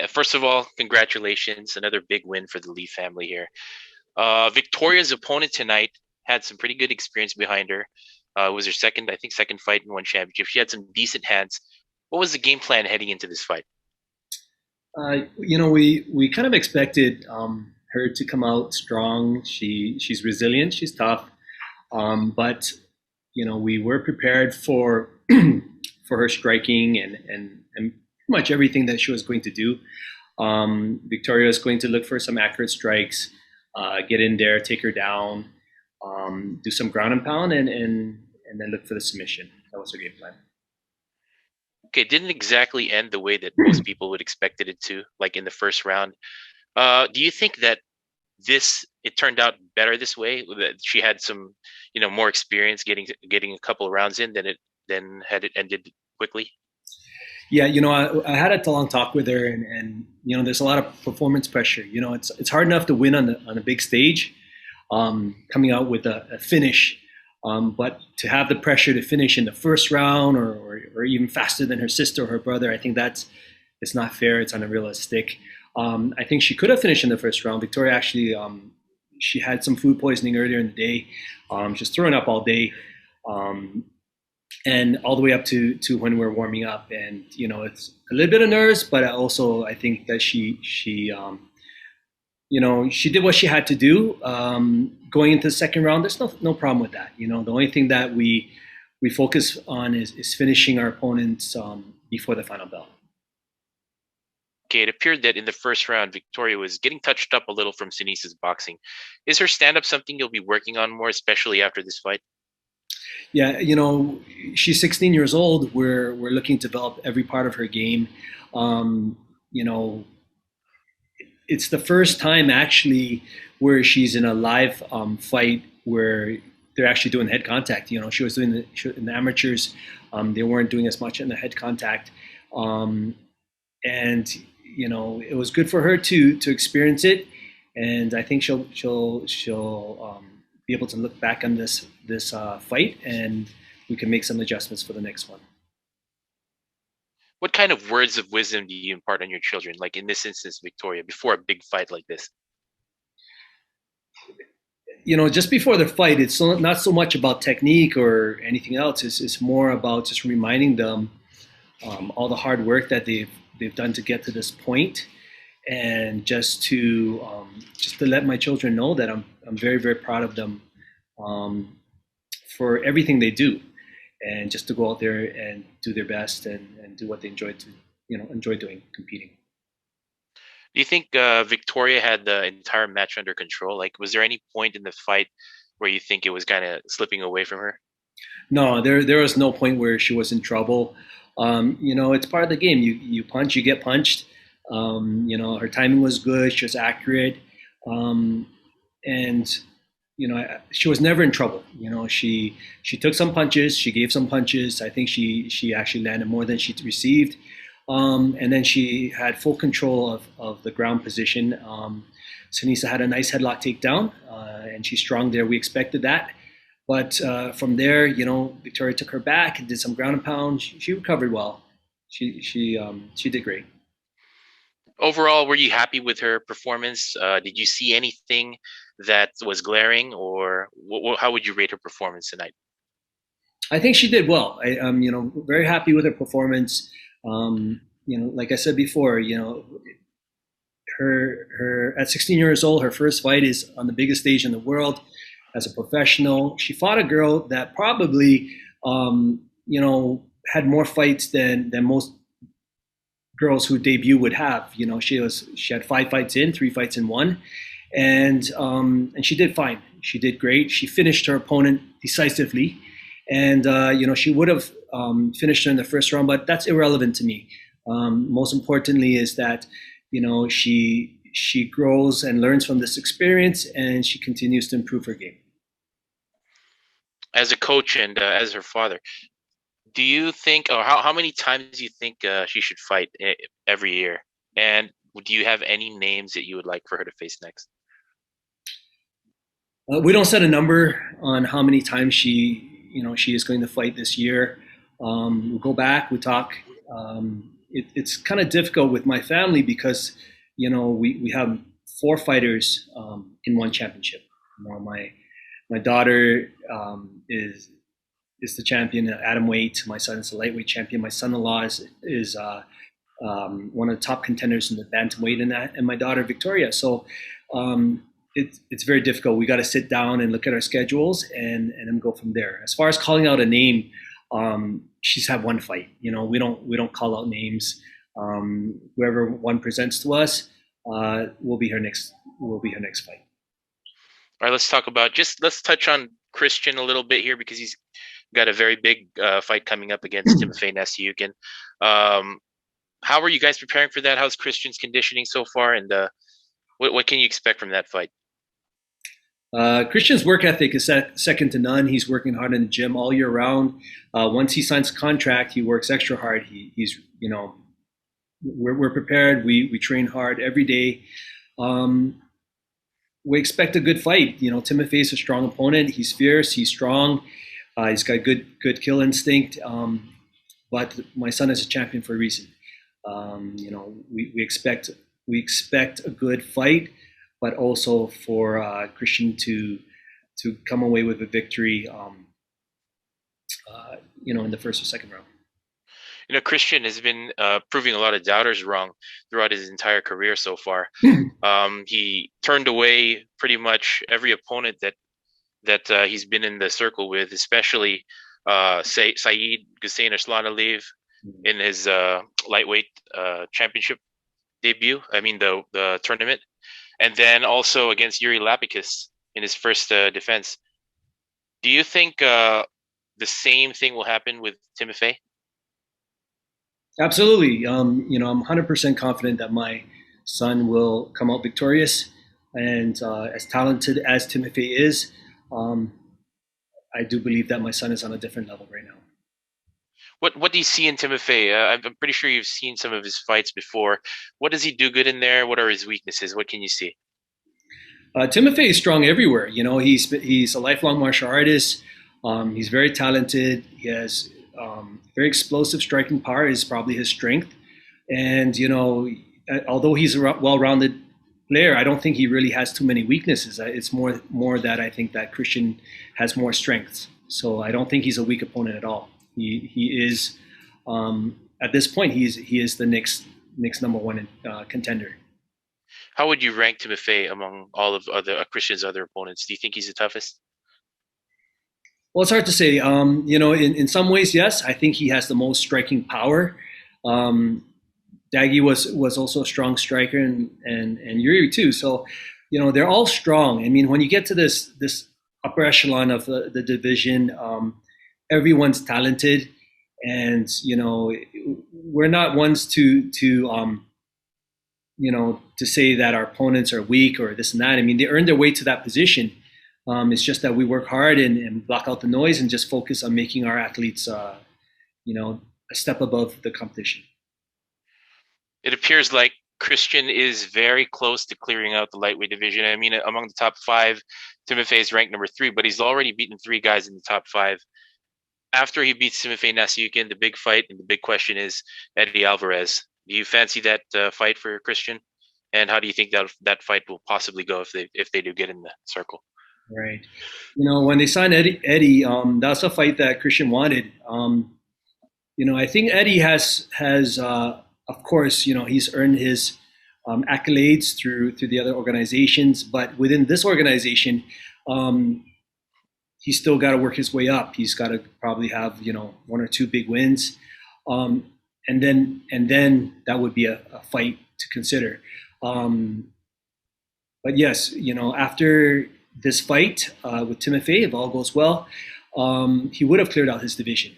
First of all, congratulations. Another big win for the Lee family here. Victoria's opponent tonight had some pretty good experience behind her. It was her second, I think, second fight in one championship. She had some decent hands. What was the game plan heading into this fight? We kind of expected her to come out strong. She's resilient. She's tough. But we were prepared for for her striking and pretty much everything that she was going to do. Victoria is going to look for some accurate strikes, get in there, take her down, do some ground and pound, and then look for the submission. That was her game plan. Okay, it didn't exactly end the way that most people would expected it to, like in the first round. Do you think that it turned out better this way? That she had some, more experience getting a couple of rounds in than had it ended quickly? Yeah, I had a long talk with her, and there's a lot of performance pressure. It's hard enough to win on a big stage, coming out with a finish, but to have the pressure to finish in the first round or even faster than her sister or her brother, I think it's not fair. It's unrealistic. I think she could have finished in the first round. Victoria actually, she had some food poisoning earlier in the day. She's throwing up all day. And all the way up to when we're warming up. And it's a little bit of nerves, but also I think that she did what she had to do. Going into the second round, there's no problem with that. The only thing that we focus on is finishing our opponents before the final bell. Okay, it appeared that in the first round, Victoria was getting touched up a little from Sinisa's boxing. Is her stand-up something you'll be working on more, especially after this fight? Yeah, she's 16 years old. We're looking to develop every part of her game. Um, you know, it's the first time actually where she's in a live fight where they're actually doing head contact. She was doing in the amateurs. They weren't doing as much in the head contact, and it was good for her to experience it. And I think she'll be able to look back on this fight, and we can make some adjustments for the next one. What kind of words of wisdom do you impart on your children, like in this instance, Victoria, before a big fight like this? Just before the fight, it's not so much about technique or anything else. It's more about just reminding them all the hard work that they've done to get to this point, and just to let my children know that I'm very, very proud of them for everything they do, and just to go out there and do their best and do what they enjoy doing, competing. Do you think Victoria had the entire match under control? Like, was there any point in the fight where you think it was kind of slipping away from her? No, there was no point where she was in trouble. It's part of the game. You punch, you get punched. Her timing was good. She was accurate, and she was never in trouble. She took some punches. She gave some punches. I think she actually landed more than she received. And then she had full control of the ground position. Sunisa had a nice headlock takedown, and she's strong there. We expected that. But from there, Victoria took her back and did some ground and pound. She recovered well. She did great. Overall, were you happy with her performance? Did you see anything that was glaring, or how would you rate her performance tonight? I think she did well. I'm very happy with her performance. Like I said before, her at 16 years old, her first fight is on the biggest stage in the world as a professional. She fought a girl that probably, had more fights than most girls who debut would have. She had 5 fights in, 3 fights in one, and she did fine. She did great. She finished her opponent decisively, and she would have finished her in the first round, but that's irrelevant to me. Most importantly is that she grows and learns from this experience, and she continues to improve her game. As a coach and as her father, do you think, or how many times do you think she should fight every year? And do you have any names that you would like for her to face next? We don't set a number on how many times she is going to fight this year. We go back, we talk. it's kind of difficult with my family because we have four fighters in one championship. My daughter is the champion at atom weight. My son is the lightweight champion. My son-in-law is one of the top contenders in the bantamweight in that, and my daughter Victoria. So it's very difficult. We got to sit down and look at our schedules and then go from there. As far as calling out a name, she's had one fight. We don't call out names. Whoever one presents to us will be her next fight. All right, let's touch on Christian a little bit here because he's got a very big fight coming up against Timofey Nasiukin. How are you guys preparing for that? How's Christian's conditioning so far, and what can you expect from that fight? Christian's work ethic is second to none. He's working hard in the gym all year round. Once he signs a contract, he works extra hard. He's we're prepared. We train hard every day. We expect a good fight. Timofey is a strong opponent. He's fierce. He's strong. He's got good kill instinct. But my son is a champion for a reason. We expect a good fight, but also for Christian to come away with a victory. In the first or second round. Christian has been proving a lot of doubters wrong throughout his entire career so far. He turned away pretty much every opponent that he's been in the circle with, especially Saeed Hussein Arslanaliyev in his lightweight championship debut. I mean the tournament, and then also against Yuri Lapicus in his first defense. Do you think the same thing will happen with Timofey? Absolutely. I'm 100% confident that my son will come out victorious. And as talented as Timothy is, I do believe that my son is on a different level right now. What do you see in Timofey? I'm pretty sure you've seen some of his fights before. What does he do good in there? What are his weaknesses? What can you see? Timothy is strong everywhere. He's a lifelong martial artist. He's very talented. He has very explosive striking power is probably his strength. And, although he's a well-rounded player, I don't think he really has too many weaknesses. It's more that I think that Christian has more strengths. So I don't think he's a weak opponent at all. He is, at this point, he is the next number one contender. How would you rank Timofey among all of Christian's other opponents? Do you think he's the toughest? Well, it's hard to say. In some ways, yes. I think he has the most striking power. Daggy was also a strong striker, and Yuri too. So, they're all strong. I mean, when you get to this upper echelon of the division, everyone's talented, and we're not ones to say that our opponents are weak or this and that. I mean, they earned their way to that position. It's just that we work hard and block out the noise and just focus on making our athletes, a step above the competition. It appears like Christian is very close to clearing out the lightweight division. I mean, among the top five, Timofey is ranked number 3, but he's already beaten 3 guys in the top 5. After he beats Timofey Nasiukin, the big fight and the big question is Eddie Alvarez. Do you fancy that fight for Christian? And how do you think that fight will possibly go if they do get in the circle? Right. When they signed Eddie, that's a fight that Christian wanted. I think Eddie has of course, he's earned his accolades through the other organizations, but within this organization, he's still got to work his way up. He's got to probably have 1 or 2 big wins, and then that would be a fight to consider. But yes, after this fight with Timofey, if all goes well, he would have cleared out his division.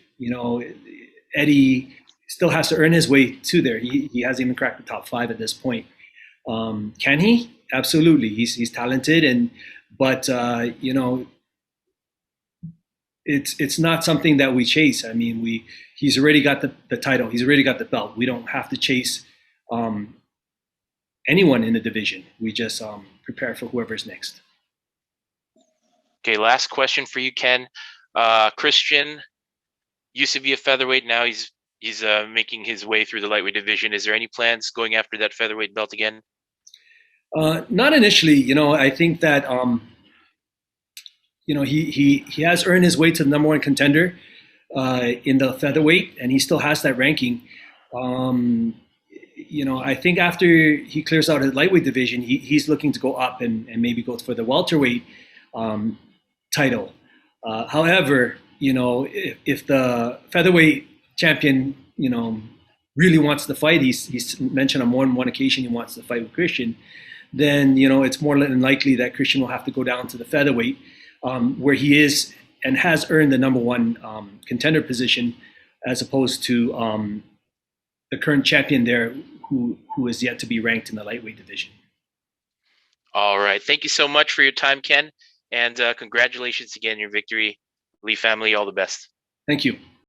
Eddie still has to earn his way to there. He hasn't even cracked the top 5 at this point. Can he? Absolutely. He's talented, but it's not something that we chase. I mean, he's already got the title. He's already got the belt. We don't have to chase anyone in the division. We just prepare for whoever's next. Okay, last question for you, Ken. Christian used to be a featherweight. Now he's He's making his way through the lightweight division. Is there any plans going after that featherweight belt again? Not initially. I think that he has earned his way to the number one contender in the featherweight, and he still has that ranking. Um, I think after he clears out his lightweight division, he's looking to go up and maybe go for the welterweight um, title. However, if the featherweight champion, really wants to fight, he's mentioned on more than one occasion he wants to fight with Christian, then it's more than likely that Christian will have to go down to the featherweight, where he is and has earned the number one contender position, as opposed to the current champion there, who is yet to be ranked in the lightweight division. All right. Thank you so much for your time, Ken, and congratulations again on your victory. Lee family, all the best. Thank you.